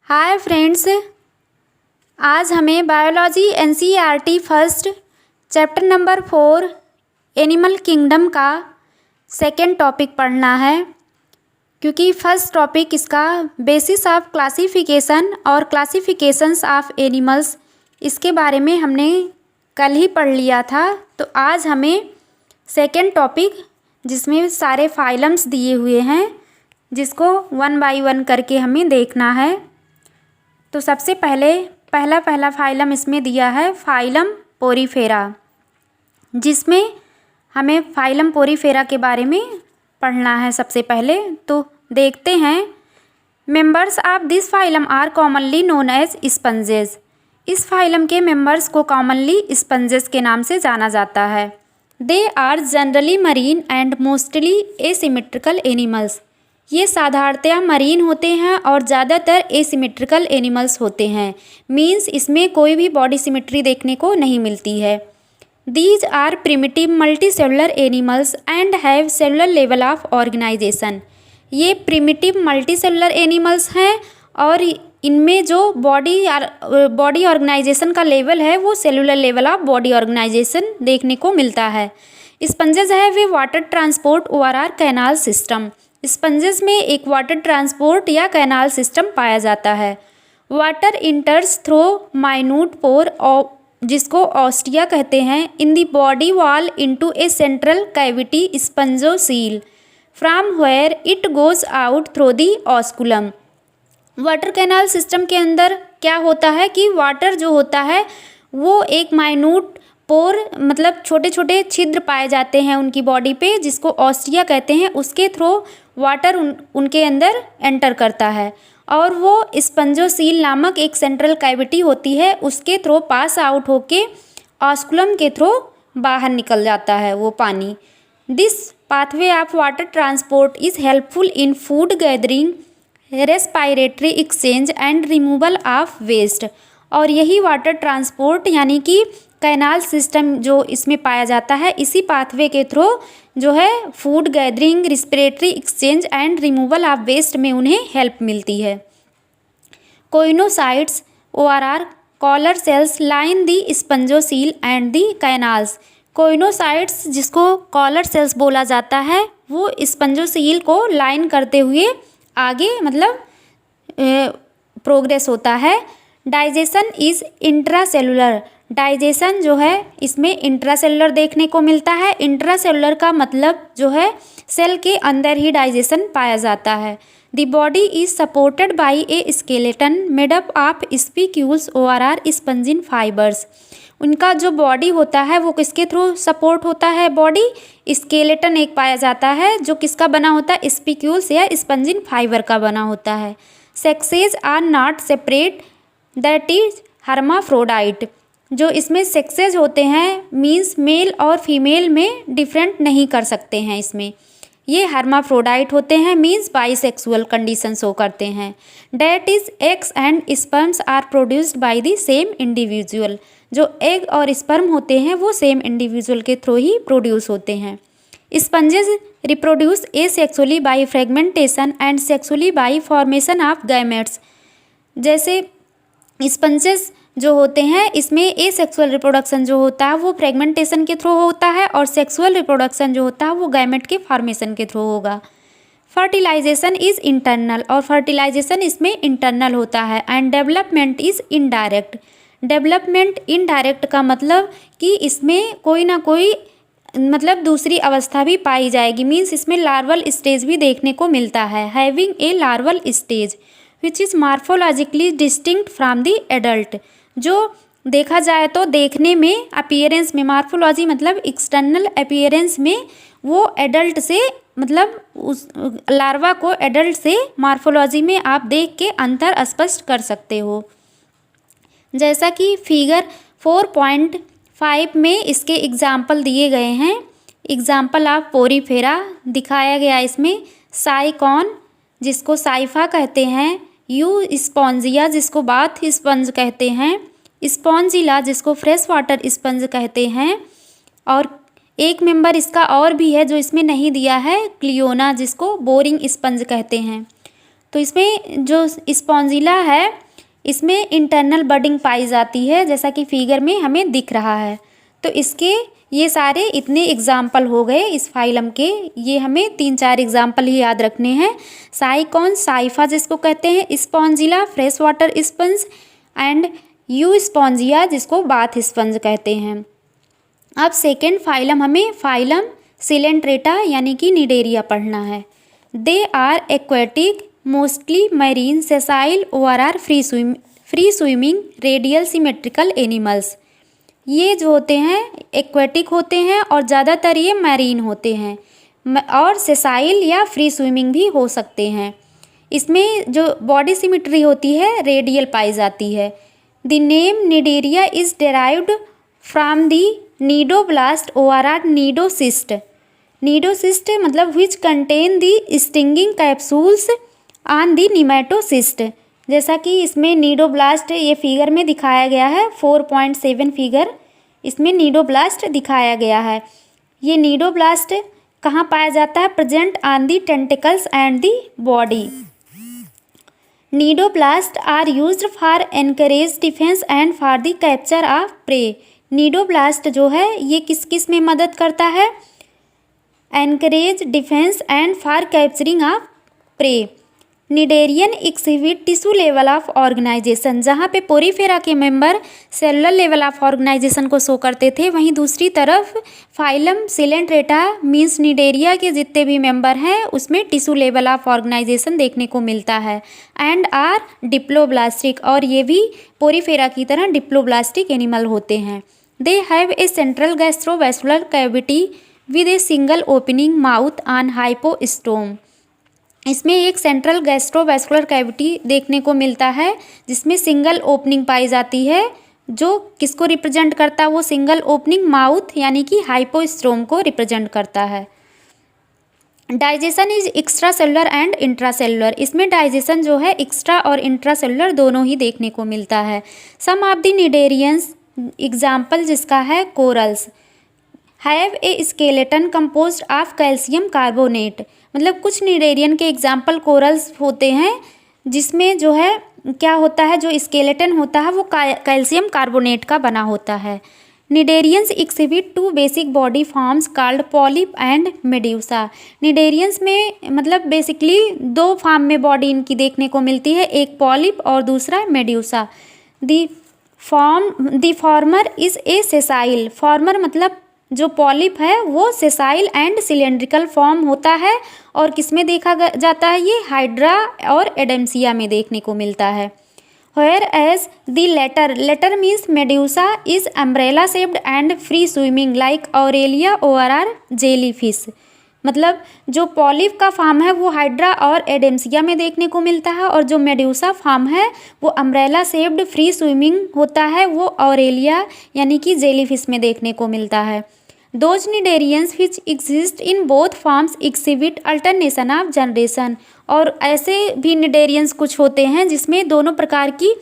Hi friends, आज हमें biology NCERT first chapter number 4 animal kingdom का सेकंड टॉपिक पढ़ना है। क्योंकि फर्स्ट टॉपिक इसका बेसिस ऑफ क्लासिफिकेशन और क्लासिफिकेशंस ऑफ एनिमल्स, इसके बारे में हमने कल ही पढ़ लिया था। तो आज हमें सेकंड टॉपिक, जिसमें सारे फाइलम्स दिए हुए हैं, जिसको वन बाय वन करके हमें देखना है। तो सबसे पहले पहला फाइलम इसमें दिया है फाइलम पोरीफेरा, जिसमें हमें फाइलम पोरीफेरा के बारे में पढ़ना है। सबसे पहले तो देखते हैं। Members of this phylum are commonly known as sponges. इस फाइलम के मेंबर्स को कॉमनली स्पंजेस के नाम से जाना जाता है। They are generally marine and mostly asymmetrical animals. ये साधारणतया मरीन होते हैं और ज़्यादातर एसिमेट्रिकल एनिमल्स होते हैं। मीन्स इसमें कोई भी बॉडी सिमेट्री देखने को नहीं मिलती है। These are primitive multicellular animals and have cellular level of organisation. ये प्रिमिटिव मल्टीसेलुलर एनिमल्स हैं और इनमें जो बॉडी ऑर्गेनाइजेशन का लेवल है वो cellular level of body organization देखने को मिलता है। Sponges have water transport overall canal system. Sponges में एक वाटर ट्रांसपोर्ट या कैनाल सिस्टम पाया जाता है। Water enters through minute pore, जिसको ऑस्टिया कहते हैं, in the body wall into a central cavity spongocoel from where it goes out through the osculum. Water canal system के अंदर क्या होता है कि वाटर जो होता है वो एक माइन्यूट पोर, मतलब छोटे छोटे छिद्र पाए जाते हैं उनकी बॉडी पे, जिसको ऑस्टिया कहते हैं। उसके थ्रू वाटर उनके अंदर एंटर करता है और वो स्पंजोसील नामक एक सेंट्रल कैविटी होती है, उसके थ्रू पास आउट होके ऑस्कुलम के थ्रू बाहर निकल जाता है वो पानी। This pathway of water transport is helpful in food gathering, respiratory exchange and removal of waste. और यही वाटर ट्रांसपोर्ट यानी कि कैनाल सिस्टम जो इसमें पाया जाता है, इसी पाथवे के थ्रू जो है food gathering, respiratory exchange and removal of waste में उन्हें हेल्प मिलती है। Choanocytes or collar cells line the spongocoel and the canals. Choanocytes, जिसको कॉलर सेल्स बोला जाता है, वो स्पंजोसील को लाइन करते हुए आगे मतलब प्रोग्रेस होता है। Digestion is intracellular. डाइजेशन जो है इसमें इंट्रासेलुलर देखने को मिलता है। इंट्रासेलुलर का मतलब जो है सेल के अंदर ही डाइजेशन पाया जाता है। The body is supported by a skeleton made up of spicules or spongin fibres. उनका जो बॉडी होता है वो किसके थ्रू सपोर्ट होता है? बॉडी स्केलेटन एक पाया जाता है जो किसका बना होता है? स्पीक्यूल्स या स्पंजिन फाइबर का बना होता है। Sexes are not separate, that is hermaphrodite. जो इसमें सेक्सेज होते हैं मीन्स मेल और फीमेल में डिफरेंट नहीं कर सकते हैं। इसमें ये हर्माफ्रोडाइट होते हैं, मीन्स बाइसेक्सुअल कंडीशन शो करते हैं। That is eggs and sperms are produced by the same individual. जो एग और स्पर्म होते हैं वो सेम इंडिविजुअल के थ्रू ही प्रोड्यूस होते हैं। Sponges reproduce asexually by fragmentation and sexually by formation of gametes. जैसे स्पंजेस जो होते हैं इसमें एसेक्सुअल रिप्रोडक्शन जो होता है वो फ्रेगमेंटेशन के थ्रू होता है और सेक्सुअल रिप्रोडक्शन जो होता है वो गैमेट के फॉर्मेशन के थ्रू होगा। फर्टिलाइजेशन इज़ इंटरनल, और फर्टिलाइजेशन इसमें इंटरनल होता है। And development is indirect. Development indirect का मतलब कि इसमें कोई ना कोई मतलब दूसरी अवस्था भी पाई जाएगी, मीन्स इसमें लार्वल स्टेज भी देखने को मिलता है। Having a larval stage which is morphologically distinct from the adult. जो देखा जाए तो देखने में, अपीयरेंस में, मार्फोलॉजी मतलब एक्सटर्नल अपीयरेंस में वो एडल्ट से, मतलब उस लार्वा को एडल्ट से मार्फोलॉजी में आप देख के अंतर स्पष्ट कर सकते हो। जैसा कि फिगर 4.5 में इसके एग्जाम्पल दिए गए हैं। एग्जाम्पल ऑफ पोरीफेरा दिखाया गया इसमें। साइकॉन, जिसको साइफा कहते हैं, यू स्पॉन्जिया, जिसको बाथ स्पंज कहते हैं, स्पॉन्जिला, जिसको फ्रेश वाटर स्पंज कहते हैं, और एक मेंबर इसका और भी है जो इसमें नहीं दिया है, क्लियोना, जिसको बोरिंग स्पंज कहते हैं। तो इसमें जो स्पॉन्जिला है इसमें इंटरनल बडिंग पाई जाती है, जैसा कि फिगर में हमें दिख रहा है। तो इसके ये सारे इतने एग्जाम्पल हो गए इस फाइलम के, ये हमें 3-4 एग्जाम्पल ही याद रखने हैं। साइकॉन साइफा जिसको कहते हैं, Spongilla fresh water sponge and Euspongia जिसको बाथ स्पंज कहते हैं। अब सेकेंड फाइलम हमें फाइलम सिलेंट्रेटा यानी कि निडेरिया पढ़ना है। They are aquatic mostly marine sessile और are free swimming radial symmetrical animals. ये जो होते हैं एक्वेटिक होते हैं और ज़्यादातर ये मैरीन होते हैं और सेसाइल या फ्री स्विमिंग भी हो सकते हैं। इसमें जो बॉडी सिमेट्री होती है रेडियल पाई जाती है। The name Cnidaria is derived from the cnidoblast और आर नीडोसिस्ट। नीडोसिस्ट मतलब which contain the stinging capsules on the nematocyst. जैसा कि इसमें नीडोब्लास्ट ये फिगर में दिखाया गया है, 4.7 फिगर इसमें नीडोब्लास्ट दिखाया गया है। ये नीडोब्लास्ट कहाँ पाया जाता है? Present on the tentacles and the body. Cnidoblast are used for anchorage defence and for the capture of prey. Cnidoblast जो है ये किस किस में मदद करता है? Anchorage defence and for capturing of prey. Cnidarian exhibit tissue level of organisation, जहाँ पे पोरीफेरा के member cellular level of organisation को शो करते थे, वहीं दूसरी तरफ फाइलम सिलेंट्रेटा मीन्स निडेरिया के जितने भी मेंबर हैं उसमें टिश्यू लेवल ऑफ ऑर्गेनाइजेशन देखने को मिलता है। एंड आर डिप्लोब्लास्टिक, और ये भी पोरीफेरा की तरह डिप्लोब्लास्टिक एनिमल होते हैं। They have a central gastrovascular cavity with a single opening mouth on hypostome. इसमें एक सेंट्रल गैस्ट्रोवैस्कुलर कैविटी देखने को मिलता है जिसमें सिंगल ओपनिंग पाई जाती है, जो किसको रिप्रेजेंट करता है? वो सिंगल ओपनिंग माउथ यानी कि हाइपोस्टोम को रिप्रेजेंट करता है। Digestion is extra cellular and intracellular. इसमें डाइजेशन जो है एक्स्ट्रा और इंट्रासेलुलर दोनों ही देखने को मिलता है। सम ऑफ द निडेरियंस एग्जाम्पल जिसका है corals have a skeleton composed of calcium carbonate. मतलब कुछ निडेरियन के एग्जाम्पल कोरल्स होते हैं जिसमें जो है क्या होता है, जो स्केलेटन होता है वो कैल्शियम कार्बोनेट का बना होता है। Cnidarians exhibit 2 basic body forms called polyp and medusa. Cnidarians में मतलब बेसिकली 2 फॉर्म में बॉडी इनकी देखने को मिलती है, एक पॉलिप और दूसरा medusa. The former is a sessile. Farmer मतलब जो पॉलिप है वो सेसाइल एंड सिलेंड्रिकल फॉर्म होता है, और किस में देखा जाता है? ये हाइड्रा और एडेम्सिया में देखने को मिलता है। Where as the latter means medusa is umbrella shaped and free swimming like Aurelia और आर जेलीफिश। मतलब जो पॉलिप का फॉर्म है वो हाइड्रा और एडेम्सिया में देखने को मिलता है, और जो मेड्यूसा फॉर्म है वो अम्ब्रेला शेप्ड फ्री स्विमिंग होता है, वो ऑरेलिया यानी कि जेलीफिश में देखने को मिलता है। Those cnidarians which exist in both forms exhibit alternation of generation। और ऐसे भी निडेरियंस कुछ होते हैं जिसमें दोनों प्रकार की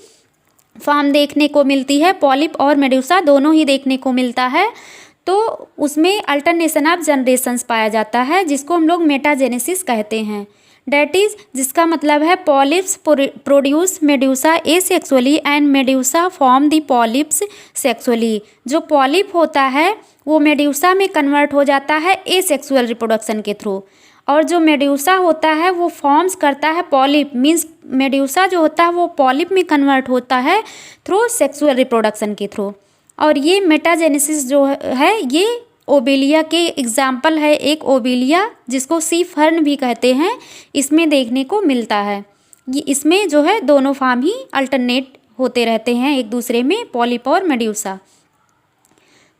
फॉर्म देखने को मिलती है, पॉलिप और मेड्यूसा दोनों ही देखने को मिलता है, तो उसमें अल्टरनेशन ऑफ जनरेशन्स पाया जाता है जिसको हम लोग मेटाजेनेसिस कहते हैं। डेट इज जिसका मतलब है polyps produce medusa asexually and medusa form the polyps sexually. जो पॉलिप होता है वो मेड्यूसा में कन्वर्ट हो जाता है एसेक्सुअल रिप्रोडक्शन के थ्रू, और जो मेड्यूसा होता है वो फॉर्म्स करता है पॉलिप मीन्स मेड्यूसा जो होता है वो पॉलिप में कन्वर्ट होता है थ्रू सेक्सुअल रिप्रोडक्शन के थ्रू। और ये मेटाजेनेसिस जो है ये ओबेलिया के एग्जाम्पल है, एक ओबेलिया जिसको सी फर्न भी कहते हैं, इसमें देखने को मिलता है। ये इसमें जो है दोनों फॉर्म ही अल्टरनेट होते रहते हैं एक दूसरे में, पॉलिप और मेड्यूसा।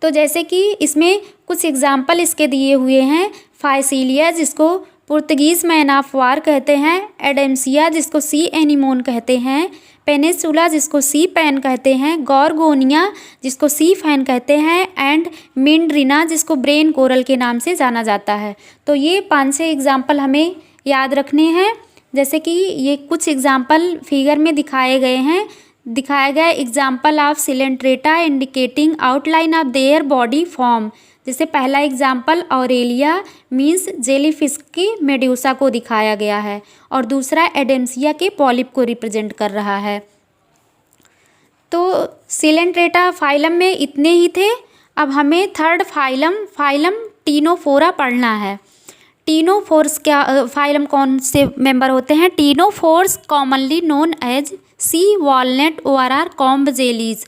तो जैसे कि इसमें कुछ एग्जाम्पल इसके दिए हुए हैं, फाइसीलिया जिसको पुर्तगीज़ मैन ऑफ वार कहते हैं, एडेम्सिया जिसको सी एनिमोन कहते हैं, पेनिसुला जिसको सी पैन कहते हैं, गॉर्गोनिया जिसको सी फैन कहते हैं, एंड मिंड्रिना जिसको ब्रेन कोरल के नाम से जाना जाता है। तो ये 5-6 एग्जाम्पल हमें याद रखने हैं। जैसे कि ये कुछ एग्जाम्पल फिगर में दिखाए गए हैं। दिखाया गया example of Coelenterata indicating outline of their body form. जैसे पहला एग्जाम्पल ऑरेलिया मीन्स जेलीफिश की मेड्यूसा को दिखाया गया है और दूसरा एडेम्सिया के पॉलिप को रिप्रेजेंट कर रहा है। तो सिलेंट्रेटा फाइलम में इतने ही थे। अब हमें थर्ड फाइलम टीनोफोरा पढ़ना है। टीनोफोर्स क्या फाइलम कौन से मेंबर होते हैं? Ctenophores commonly known as sea walnut ORR comb jellies.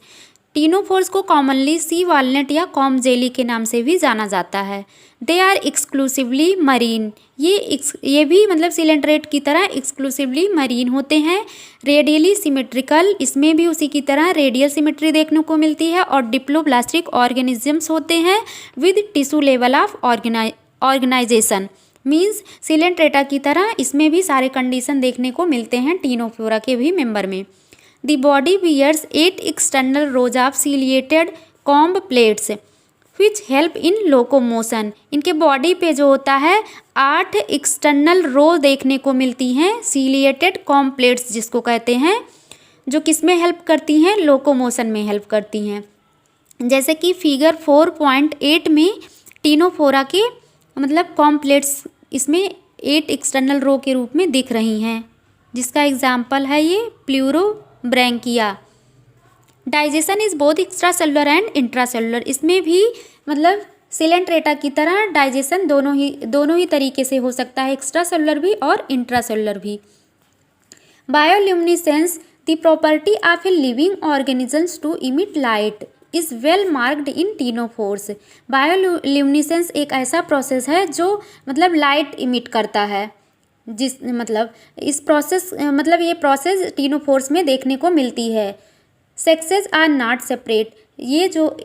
Ctenophores को कॉमनली सी वॉलनट या कॉम्ब जेली के नाम से भी जाना जाता है। They are exclusively marine. ये भी मतलब सिलेंट्रेट की तरह एक्सक्लूसिवली मरीन होते हैं। रेडियली सिमेट्रिकल, इसमें भी उसी की तरह रेडियल सिमेट्री देखने को मिलती है और डिप्लोब्लास्टिक ऑर्गेनिजम्स होते हैं with tissue level of organisation. Means Coelenterata की तरह इसमें भी सारे कंडीशन देखने को मिलते हैं टीनोफोरा के भी मेंबर में। The body bears 8 external rows of ciliated comb plates which help in locomotion. इनके बॉडी पे जो होता है 8 एक्सटर्नल रो देखने को मिलती हैं सीलिएटेड कॉम्ब प्लेट्स जिसको कहते हैं, जो किस में हेल्प करती हैं? लोकोमोशन में हेल्प करती हैं। जैसे कि फिगर 4.8 में टीनोफोरा के मतलब कॉम्ब प्लेट्स इसमें 8 एक्सटर्नल रो के रूप में दिख रही हैं, जिसका एग्जाम्पल है ये Pleurobrachia. Digestion is both extracellular and intracellular. इसमें भी मतलब सिलेंट्रेटा की तरह डाइजेशन दोनों ही तरीके से हो सकता है, एक्स्ट्रा सेलुलर भी और इंट्रा सेलुलर भी। Bioluminescence the property of a living organisms to emit light is well marked in ctenophores. Bioluminescence एक ऐसा प्रोसेस है जो मतलब लाइट इमिट करता है, जिस मतलब इस प्रोसेस मतलब ये प्रोसेस टीनोफोर्स में देखने को मिलती है। Sexes are not separate. ये जो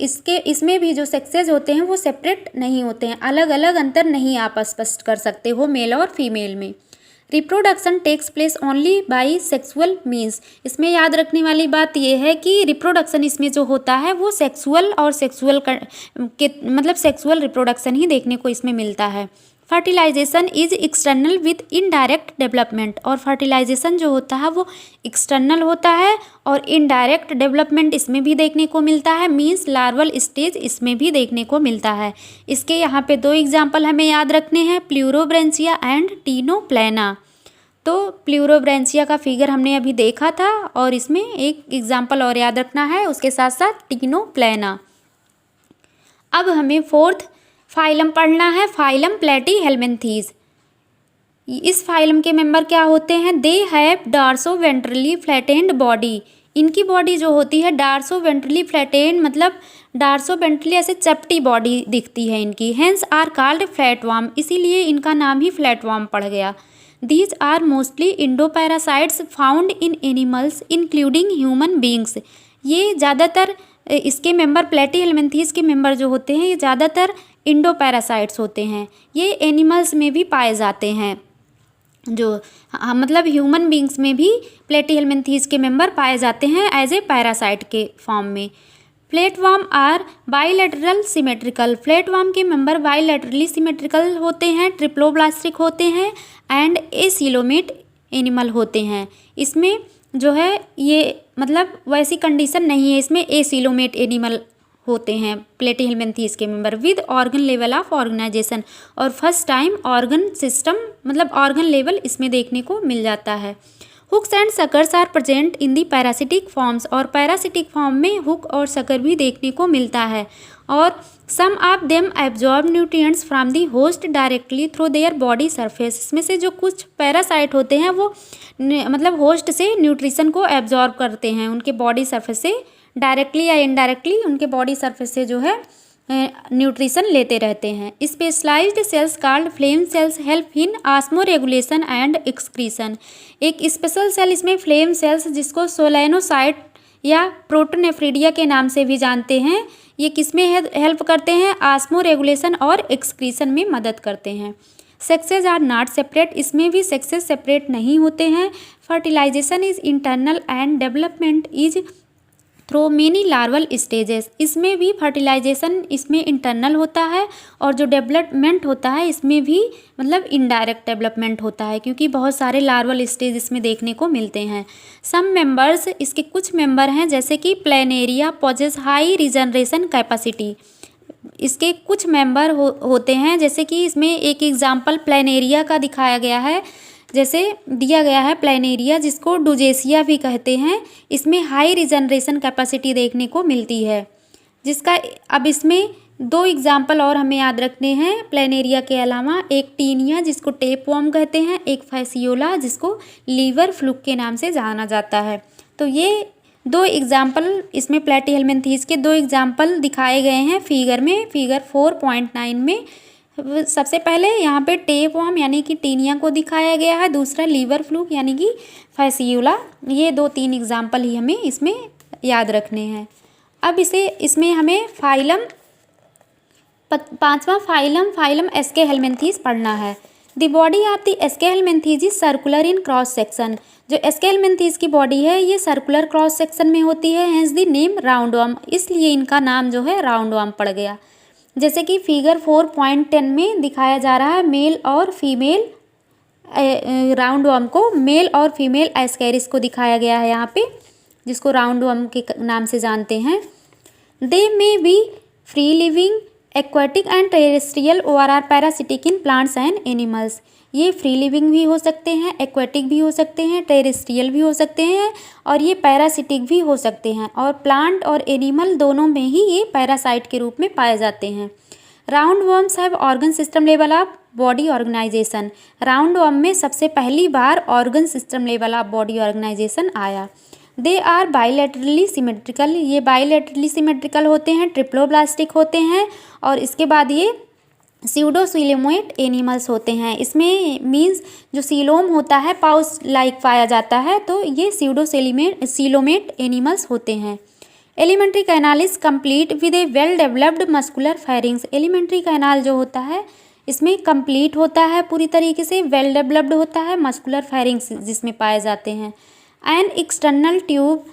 इसमें भी जो सेक्सेस होते हैं वो सेपरेट नहीं होते हैं, अलग अलग अंतर नहीं आप स्पष्ट कर सकते हो मेल और फीमेल में। Reproduction takes place only by sexual means. इसमें याद रखने वाली बात यह है कि रिप्रोडक्शन इसमें जो होता है वो सेक्सुअल और सेक्सुअल के मतलब सेक्सुअल रिप्रोडक्शन ही देखने को इसमें मिलता है। Fertilisation is external with indirect development. और फर्टिलाइजेशन जो होता है वो एक्सटर्नल होता है और इनडायरेक्ट डेवलपमेंट इसमें भी देखने को मिलता है, मीन्स लार्वल स्टेज इसमें भी देखने को मिलता है। इसके यहाँ पे 2 एग्जाम्पल हमें याद रखने हैं, प्लूरोब्रैंचिया एंड टीनोप्लेना। तो प्लूरोब्रैंचिया का फिगर हमने अभी देखा था और इसमें एक एग्जाम्पल और याद रखना है उसके साथ साथ टीनोप्लेना। अब हमें 4th फाइलम पढ़ना है, फाइलम प्लेटीहेल्मिन्थीज। इस फाइलम के मेंबर क्या होते हैं? They have dorsoventrally flattened body. इनकी बॉडी जो होती है डार्सो वेंट्रली फ्लैटेंड मतलब डार्सो वेंट्रली ऐसे चपटी बॉडी दिखती है इनकी। हेंस आर कॉल्ड फ्लैटवर्म, इसीलिए इनका नाम ही फ्लैटवर्म पड़ गया। These are mostly endoparasites found in animals including human beings. ये ज़्यादातर इसके मेंबर प्लेटीहेल्मिन्थीज के मेंबर जो होते हैं ये ज़्यादातर इंडोपैरासाइट्स होते हैं। ये एनिमल्स में भी पाए जाते हैं, जो मतलब ह्यूमन बींग्स में भी प्लेटीहेल्मिन्थीज के मेंबर पाए जाते हैं एज ए पैरासाइट के फॉर्म में। Flatworm are bilateral symmetrical. Flatworm के मेंबर बाइलेटरली सिमेट्रिकल होते हैं, ट्रिप्लोब्लास्टिक होते हैं एंड एसिलोमेट एनिमल होते हैं। इसमें जो है ये मतलब वैसी कंडीशन नहीं है, इसमें एसिलोमेट एनिमल होते हैं प्लेटीहेल्मिन्थीज के member with organ level of organization. और फर्स्ट टाइम ऑर्गन सिस्टम मतलब ऑर्गन लेवल इसमें देखने को मिल जाता है। Hooks and suckers are present in the parasitic forms. और पैरासिटिक फॉर्म में हुक और सकर भी देखने को मिलता है। और some of them absorb nutrients from the host directly through their body surface. इसमें से जो कुछ पैरासाइट होते हैं वो मतलब होस्ट से न्यूट्रिशन को एब्जॉर्ब करते हैं, उनके बॉडी सरफेस से डायरेक्टली या इनडायरेक्टली उनके बॉडी सरफेस से जो है न्यूट्रिशन लेते रहते हैं। Specialised cells called flame cells help in osmoregulation and excretion. एक स्पेशल सेल इसमें फ्लेम सेल्स जिसको सोलेनोसाइट या प्रोटोनेफ्रिडिया के नाम से भी जानते हैं, ये किस में हेल्प करते हैं? ऑस्मो रेगुलेशन और एक्सक्रीशन में मदद करते हैं। Sexes are not separate. इसमें भी सेक्सेस सेपरेट नहीं होते हैं। Fertilisation is internal and development is through many larval stages. इसमें भी फर्टिलाइजेशन इसमें इंटरनल होता है और जो डेवलपमेंट होता है इसमें भी मतलब इनडायरेक्ट डेवलपमेंट होता है, क्योंकि बहुत सारे लार्वल स्टेज इसमें देखने को मिलते हैं। सम मेंबर्स, इसके कुछ मेंबर हैं जैसे कि Planaria possess high regeneration capacity. इसके कुछ मेंबर होते हैं, जैसे कि इसमें एक एग्जाम्पल प्लेनेरिया का दिखाया गया है, जैसे दिया गया है प्लेनेरिया, जिसको डुजेसिया भी कहते हैं। इसमें हाई रिजनरेशन कैपेसिटी देखने को मिलती है, जिसका अब इसमें 2 एग्जाम्पल और हमें याद रखने हैं प्लेनेरिया के अलावा। एक टीनिया जिसको टेपवर्म कहते हैं, एक फैसियोला जिसको लीवर फ्लूक के नाम से जाना जाता है। तो ये 2 एग्जाम्पल इसमें प्लेटीहेल्मिन्थीस के 2 एग्जाम्पल दिखाए गए हैं फिगर में, फिगर 4.9 में। सबसे पहले यहाँ पे टेपवर्म यानी कि टीनिया को दिखाया गया है, दूसरा लीवर फ्लूक यानी कि फैसियोला। ये 2-3 एग्जाम्पल ही हमें इसमें याद रखने हैं। अब इसमें हमें फाइलम, 5वां फाइलम एस्केहेल्मिन्थीस पढ़ना है। The body of the aschelminthes is circular in cross section. जो एस्केहेल्मिन्थीस की बॉडी है ये सर्कुलर क्रॉस सेक्शन में होती है, हेंस द नेम राउंडवर्म, इसलिए इनका नाम जो है राउंडवर्म पड़ गया। जैसे कि फिगर 4.10 में दिखाया जा रहा है, मेल और फीमेल राउंडवर्म को, मेल और फीमेल एस्केरिस को दिखाया गया है यहाँ पे, जिसको राउंडवर्म के नाम से जानते हैं। They may be free living, aquatic and terrestrial और or parasitic in plants and animals. ये फ्री लिविंग भी हो सकते हैं, एक्वाटिक भी हो सकते हैं, टेरेस्ट्रियल भी हो सकते हैं और ये पैरासिटिक भी हो सकते हैं, और प्लांट और एनिमल दोनों में ही ये पैरासाइट के रूप में पाए जाते हैं। Roundworms have organ system level of body organization. Roundworm में सबसे पहली बार organ system level of body organization आया। दे आर बाइलेटरली सिमेट्रिकल, ये बाइलेटरली सिमेट्रिकल होते हैं, ट्रिप्लोब्लास्टिक होते हैं, और इसके बाद ये सीडोसीलोमेट एनिमल्स होते हैं। इसमें मीन्स जो सीलोम होता है पाउच लाइक पाया जाता है, तो ये सीलोमेट एनिमल्स होते हैं। Alimentary canal is complete with A well developed muscular pharynx. Alimentary canal जो होता है इसमें कंप्लीट होता है पूरी तरीके से, वेल डेवलप्ड होता है, मस्कुलर फेरिंग्स जिसमें पाए जाते हैं। An external tube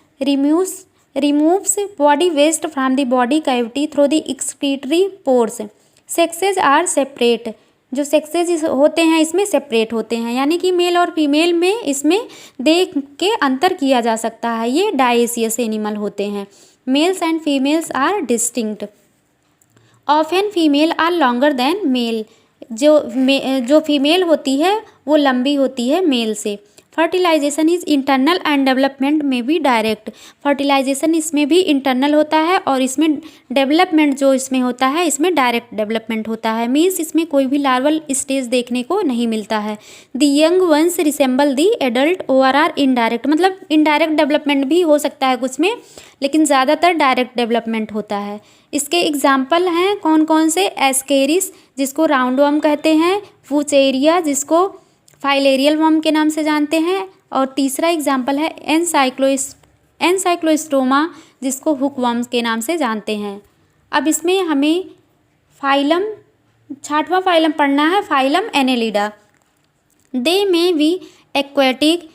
removes body waste from the body cavity through the excretory pores. Sexes are separate, जो सेक्सेज होते हैं इसमें सेपरेट होते हैं, यानी कि मेल और फीमेल में इसमें देख के अंतर किया जा सकता है। ये डायेसियस एनिमल होते हैं। Males and females are distinct. Often female are longer than male, जो फीमेल होती है वो लंबी होती है मेल से। Fertilisation is internal and development में भी डायरेक्ट। फर्टिलाइजेशन इसमें भी इंटरनल होता है और इसमें डेवलपमेंट जो इसमें होता है इसमें डायरेक्ट डेवलपमेंट होता है, मीन्स इसमें कोई भी लार्वल स्टेज देखने को नहीं मिलता है। The young ones resemble the adult और आर इनडायरेक्ट, मतलब इनडायरेक्ट डेवलपमेंट भी हो सकता है कुछ में, लेकिन ज़्यादातर डायरेक्ट डेवलपमेंट होता है। इसके एग्जाम्पल हैं कौन कौन से? एस्केरिस जिसको राउंडवर्म कहते हैं, फुचेरिया जिसको फाइलेरियल वर्म के नाम से जानते हैं, और तीसरा एग्जाम्पल है एनसाइक्लोस्टोमा जिसको हुकवर्म्स के नाम से जानते हैं। अब इसमें हमें फाइलम 6वां फाइलम पढ़ना है, फाइलम एनेलिडा। दे में भी एक्वेटिक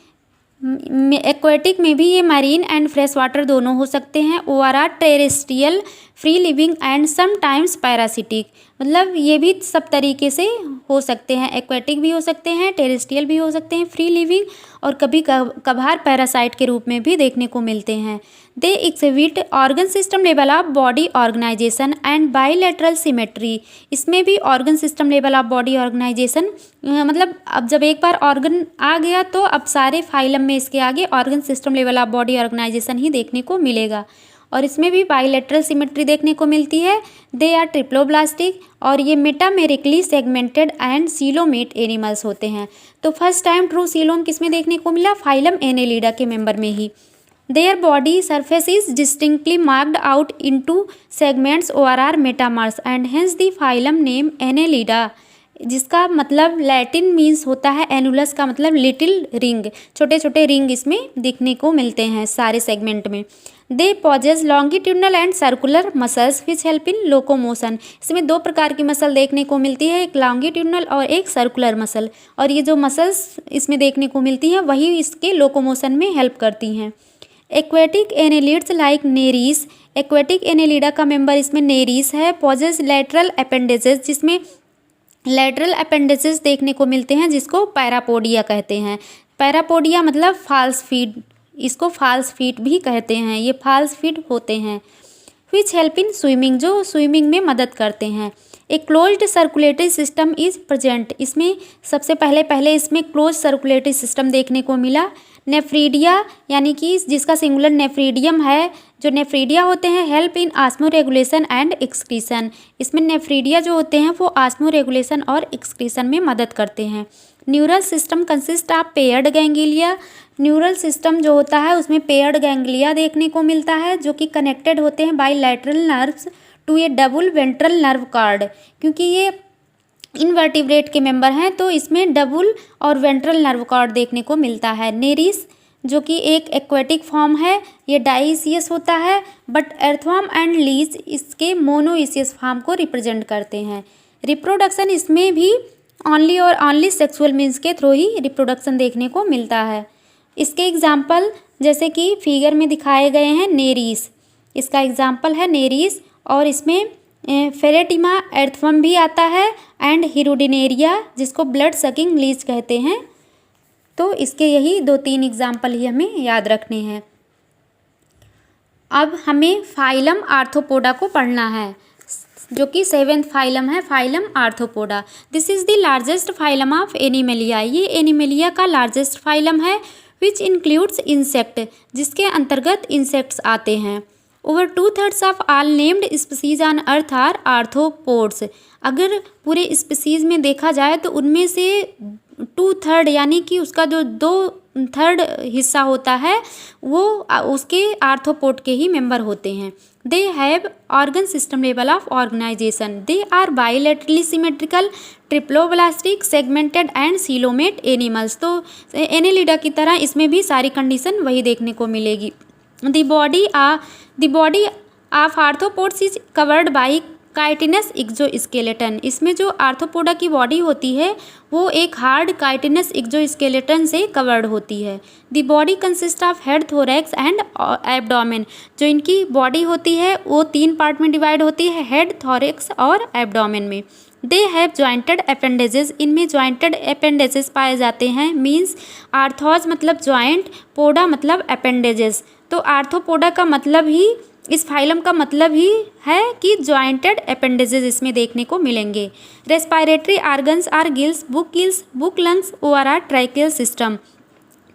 में भी ये मरीन एंड फ्रेश वाटर दोनों हो सकते हैं। ORR terrestrial, free living and sometimes parasitic, मतलब ये भी सब तरीके से हो सकते हैं, एक्वेटिक भी हो सकते हैं, टेरेस्ट्रियल भी हो सकते हैं, फ्री लिविंग और कभी कभार पैरासाइट के रूप में भी देखने को मिलते हैं। They exhibit organ system level of body organization and bilateral symmetry. इसमें भी organ system level of body organization, मतलब अब जब एक बार ऑर्गन आ गया तो अब सारे फाइलम में इसके आगे organ system level of body organization ही देखने को मिलेगा, और इसमें भी बाइलेटरल सिमेट्री देखने को मिलती है। दे आर ट्रिप्लोब्लास्टिक और ये metamerically segmented and coelomate animals होते हैं। तो फर्स्ट टाइम ट्रू सीलोम किसमें देखने को मिला? फाइलम एनेलिडा के मेंबर में ही। Their body surface is distinctly marked out into segments और or metamers and hence the phylum name annelida, जिसका मतलब लैटिन मीन्स होता है एनुलस, का मतलब लिटिल रिंग, छोटे छोटे रिंग इसमें दिखने को मिलते हैं सारे सेगमेंट में। They possess longitudinal and circular muscles which help in locomotion. इसमें 2 प्रकार की मसल देखने को मिलती है, एक लॉन्गिट्यूडनल और एक सर्कुलर मसल, और ये जो मसल्स इसमें देखने को मिलती हैं वही इसके लोकोमोशन में हेल्प करती हैं। Aquatic annelids like नेरीस, aquatic Annelida का मेंबर इसमें नेरीस है। पॉजेज लेटरल अपेंडेजेस, जिसमें लेटरल अपेंडेजेस देखने को मिलते हैं जिसको पैरापोडिया कहते हैं। पैरापोडिया मतलब फॉल्स फीट, इसको फॉल्स फीट भी कहते हैं, ये फॉल्स फीट होते हैं। विच हेल्प इन स्विमिंग, जो स्विमिंग में मदद करते हैं। A closed circulatory system is present, इसमें सबसे पहले इसमें क्लोज सर्कुलेटरी सिस्टम देखने को मिला। नेफ्रीडिया यानी कि जिसका सिंगुलर नेफ्रीडियम है, जो नेफ्रीडिया होते हैं help in osmoregulation and excretion, इसमें नेफ्रीडिया जो होते हैं वो आस्मो रेगुलेशन और एक्सक्रीशन में मदद करते हैं। Neural system consist of paired ganglia, neural system जो होता है उसमें पेयर्ड गैंग्लिया देखने को मिलता है जो कि कनेक्टेड होते हैं by lateral nerves to a double ventral nerve cord, क्योंकि ये इनवर्टिब्रेट के मेंबर हैं तो इसमें डबल और वेंट्रल नर्व कार्ड देखने को मिलता है। नेरिस जो कि एक एक्वेटिक फॉर्म है, ये डाइसियस होता है, बट अर्थवर्म एंड लीच इसके मोनोइसियस फॉर्म को रिप्रेजेंट करते हैं। रिप्रोडक्शन इसमें भी ओनली और ओनली सेक्सुअल मीन्स के थ्रू ही रिप्रोडक्शन देखने को मिलता है। इसके एग्जाम्पल जैसे कि फिगर में दिखाए गए हैं, नेरिस इसका एग्जाम्पल है नेरिस, और इसमें फेरेटिमा अर्थवर्म भी आता है एंड हिरुडिनेरिया जिसको ब्लड सकिंग लीच कहते हैं। तो इसके यही 2-3 एग्जाम्पल ही हमें याद रखने हैं। अब हमें फाइलम आर्थ्रोपोडा को पढ़ना है, जो कि 7th फाइलम है, phylum Arthropoda. This is the largest phylum of Animalia, ये एनिमेलिया का लार्जेस्ट फाइलम है। विच इंक्लूड्स इंसेक्ट, जिसके अंतर्गत इंसेक्ट्स आते हैं। Over 2/3 of all named species on earth are arthropods, अगर पूरे स्पीसीज में देखा जाए तो उनमें से 2/3 यानी कि उसका जो 2/3 हिस्सा होता है वो उसके आर्थ्रोपोड के ही मेंबर होते हैं। They have organ system level of organisation, they are bilaterally symmetrical, triploblastic, segmented and coelomate animals. तो एनेलिडा की तरह इसमें भी सारी कंडीशन वही देखने को मिलेगी। The body of arthropods is covered by chitinous exoskeleton, इसमें जो आर्थ्रोपोडा की बॉडी होती है वो एक हार्ड काइटिनस एक्सोस्केलेटन से कवर्ड होती है। The body consist of head, thorax and abdomen, जो इनकी बॉडी होती है वो 3 पार्ट में डिवाइड होती है, हेड, थोरैक्स और एब्डोमेन में। दे हैव जॉइंटेड अपेंडेजेस, इनमें जॉइंटेड अपेंडेजेस पाए जाते हैं। मीन्स आर्थोज मतलब जॉइंट, पोडा मतलब अपेंडेजेस, तो आर्थ्रोपोडा का मतलब ही, इस फाइलम का मतलब ही है कि जॉइंटेड अपेंडेजेस इसमें देखने को मिलेंगे। Respiratory organs are gills, book lungs, or tracheal system,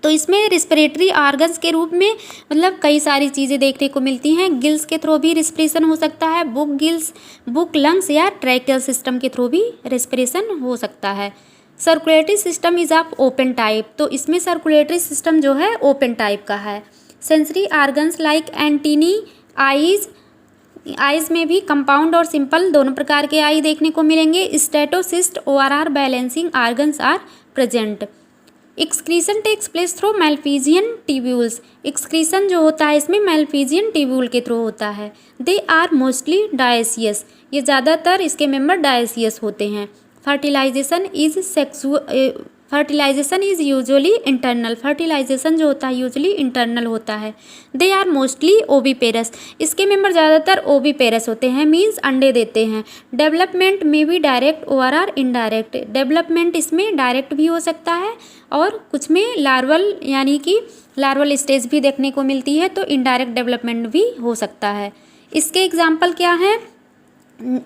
तो इसमें रिस्पिरेटरी ऑर्गन्स के रूप में मतलब कई सारी चीज़ें देखने को मिलती हैं। गिल्स के थ्रू भी रिस्पिरेशन हो सकता है, बुक लंग्स या ट्रैकियल सिस्टम के थ्रू भी रिस्पिरेशन हो सकता है। Circulatory system is of open type, तो इसमें सर्कुलेटरी सिस्टम जो है ओपन टाइप का है। Sensory organs like antennae, eyes में भी कंपाउंड और सिंपल दोनों प्रकार के आई देखने को मिलेंगे। Statocyst, or balancing organs are present. Excretion takes place through Malpighian tubules, excretion जो होता है इसमें मैल्फिजियन ट्यूब्यूल के थ्रू होता है। दे आर मोस्टली डायसियस, ये ज़्यादातर इसके मेंबर डायसियस होते हैं। Fertilisation is usually internal, fertilisation जो होता है यूजुअली इंटरनल होता है। दे आर मोस्टली ओविपेरस, इसके मेंबर ज़्यादातर ओविपेरस होते हैं, मीन्स अंडे देते हैं। डेवलपमेंट में भी डायरेक्ट ओआरआर इनडायरेक्ट, डेवलपमेंट इसमें डायरेक्ट भी हो सकता है और कुछ में लार्वल यानी कि लार्वल स्टेज भी देखने को मिलती है, तो इनडायरेक्ट डेवलपमेंट भी हो सकता है। इसके एग्जाम्पल क्या हैं?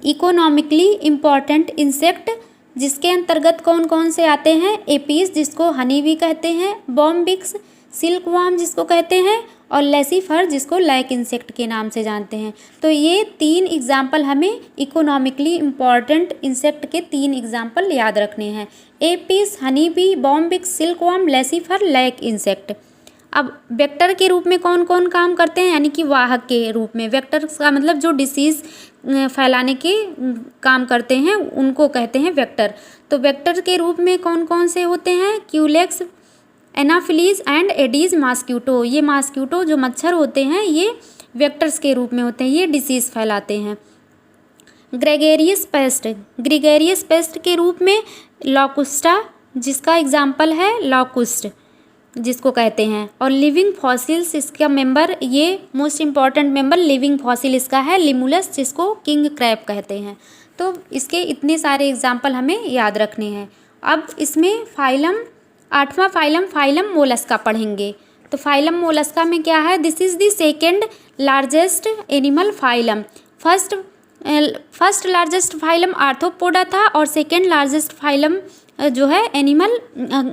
इकोनॉमिकली इम्पॉर्टेंट इंसेक्ट, जिसके अंतर्गत कौन कौन से आते हैं? एपीज जिसको हनी भी कहते हैं, बॉम्बिक्स, सिल्कवर्म जिसको कहते हैं, और लेसिफर जिसको लैक इंसेक्ट के नाम से जानते हैं। तो ये 3 एग्जाम्पल हमें इकोनॉमिकली इम्पॉर्टेंट इंसेक्ट के 3 एग्जाम्पल याद रखने हैं। APs, honey bee, Bombyx, silkworm, Laccifer, lac insect. अब वेक्टर के रूप में कौन कौन काम करते हैं, यानी कि वाहक के रूप में। वेक्टर का मतलब जो डिसीज़ फैलाने के काम करते हैं उनको कहते हैं वेक्टर। तो वेक्टर के रूप में कौन कौन से होते हैं? Culex, Anopheles and Aedes mosquito, ये मॉस्किटो जो मच्छर होते हैं ये वेक्टर्स के रूप में होते हैं, ये डिसीज़ फैलाते हैं। ग्रेगेरियस पेस्ट के रूप में लॉकुस्टा, जिसका एग्जाम्पल है लॉकुस्ट जिसको कहते हैं। और लिविंग फॉसिल्स, इसका मेंबर, ये most important member living fossil इसका है लिमुलस, जिसको किंग क्रैब कहते हैं। तो इसके इतने सारे एग्जाम्पल हमें याद रखने हैं। अब इसमें फाइलम, 8वां फाइलम मोलस्का पढ़ेंगे। तो फाइलम मोलस्का में क्या है, this is the second largest animal phylum. First largest phylum arthropoda था और सेकेंड लार्जेस्ट फाइलम जो है एनिमल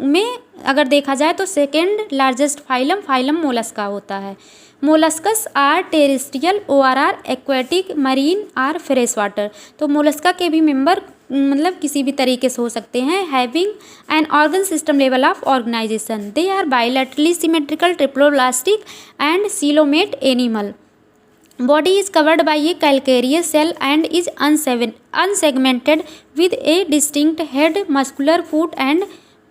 में अगर देखा जाए तो सेकेंड लार्जेस्ट फाइलम मोलस्का होता है। Molluscs are terrestrial, ORR aquatic, marine or fresh water. तो मोलस्का के भी मेंबर मतलब किसी भी तरीके से हो सकते हैं। Having an organ system level of organisation, they are bilaterally symmetrical, triploblastic and coelomate animal. Body is covered by a calcareous cell and is unsegmented with a distinct head, muscular foot and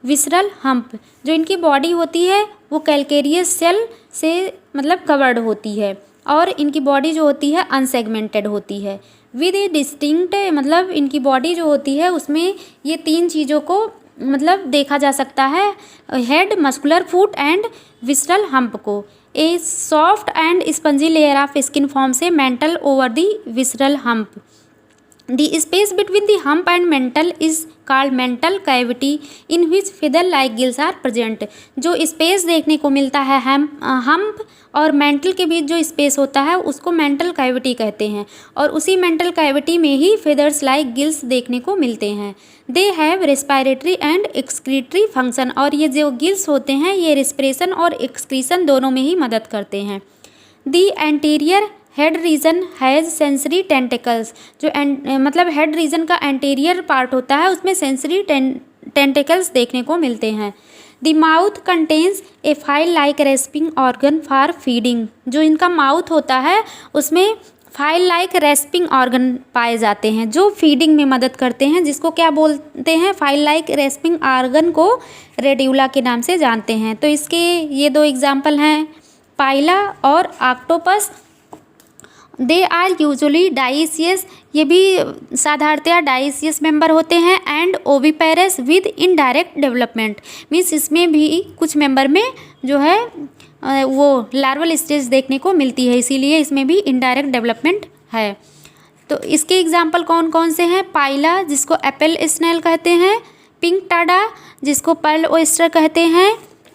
visceral hump। जो इनकी body होती है वो calcareous cell से मतलब covered होती है और इनकी बॉडी जो होती है अनसेगमेंटेड होती है। विद ए डिस्टिंक्ट मतलब इनकी बॉडी जो होती है उसमें ये तीन चीज़ों को मतलब देखा जा सकता है, head, muscular foot and visceral hump को। A soft and spongy layer of skin forms mantle over the visceral hump. The space between the hump and mantle is called mental cavity in which feather-like gills are present। जो space देखने को मिलता है hump और mental के बीच जो space होता है उसको मेंटल कैविटी कहते हैं और उसी मेंटल कैविटी में ही feathers like gills देखने को मिलते हैं। They have respiratory and excretory function और ये जो गिल्स होते हैं ये रेस्पिरेशन और एक्सक्रीशन दोनों में ही मदद करते हैं। The anterior head region has sensory tentacles. जो मतलब हेड रीजन का एंटीरियर पार्ट होता है उसमें सेंसरी टेंटिकल्स देखने को मिलते हैं। The mouth contains A file like respiring organ for feeding. जो इनका माउथ होता है उसमें फाइल लाइक रेस्पिंग ऑर्गन पाए जाते हैं जो फीडिंग में मदद करते हैं, जिसको क्या बोलते हैं, फाइल लाइक रेस्पिंग ऑर्गन को रेड्यूला के नाम से जानते हैं। तो इसके ये दो एग्जाम्पल हैं, पाइला और octopus. They are usually dioecious, ये भी साधारणतया डाइसियस मेंबर होते हैं। And oviparous with indirect development, means इसमें भी कुछ मेंबर में जो है वो लार्वल स्टेज देखने को मिलती है, इसीलिए इसमें भी इनडायरेक्ट डेवलपमेंट है। तो इसके एग्जाम्पल कौन कौन से हैं, पाइला जिसको एप्पल स्नेल कहते हैं, पिंक टाडा जिसको पर्ल ओयस्टर कहते हैं,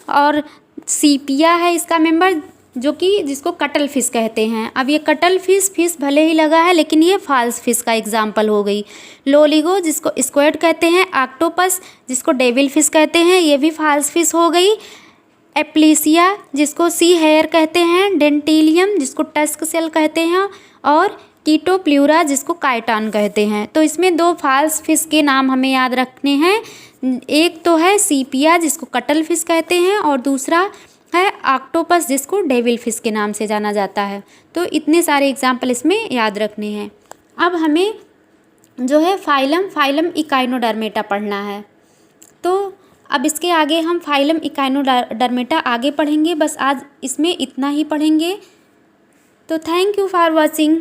और सीपिया है इसका मेंबर जो कि जिसको कटल फिश कहते हैं। अब ये कटल फिश भले ही लगा है लेकिन ये फॉल्स फिश का एग्जाम्पल हो गई। लोलिगो जिसको स्क्वेड कहते हैं, ऑक्टोपस जिसको डेविल फिश कहते हैं, ये भी फॉल्स फिश हो गई। एप्लीसिया जिसको सी हेयर कहते हैं, डेंटिलियम जिसको टस्क सेल कहते हैं, और कीटोप्ल्यूरा जिसको काइटॉन कहते हैं। तो इसमें दो फॉल्स फिश के नाम हमें याद रखने हैं, एक तो है सीपिया जिसको कटल फिश कहते हैं और दूसरा है ऑक्टोपस जिसको डेविल फिश के नाम से जाना जाता है। तो इतने सारे एग्जाम्पल इसमें याद रखने हैं। अब हमें जो है फाइलम इकाइनोडर्मेटा पढ़ना है। तो अब इसके आगे हम फाइलम इकाइनोडर्मेटा आगे पढ़ेंगे, बस आज इसमें इतना ही पढ़ेंगे। तो थैंक यू फॉर वॉचिंग।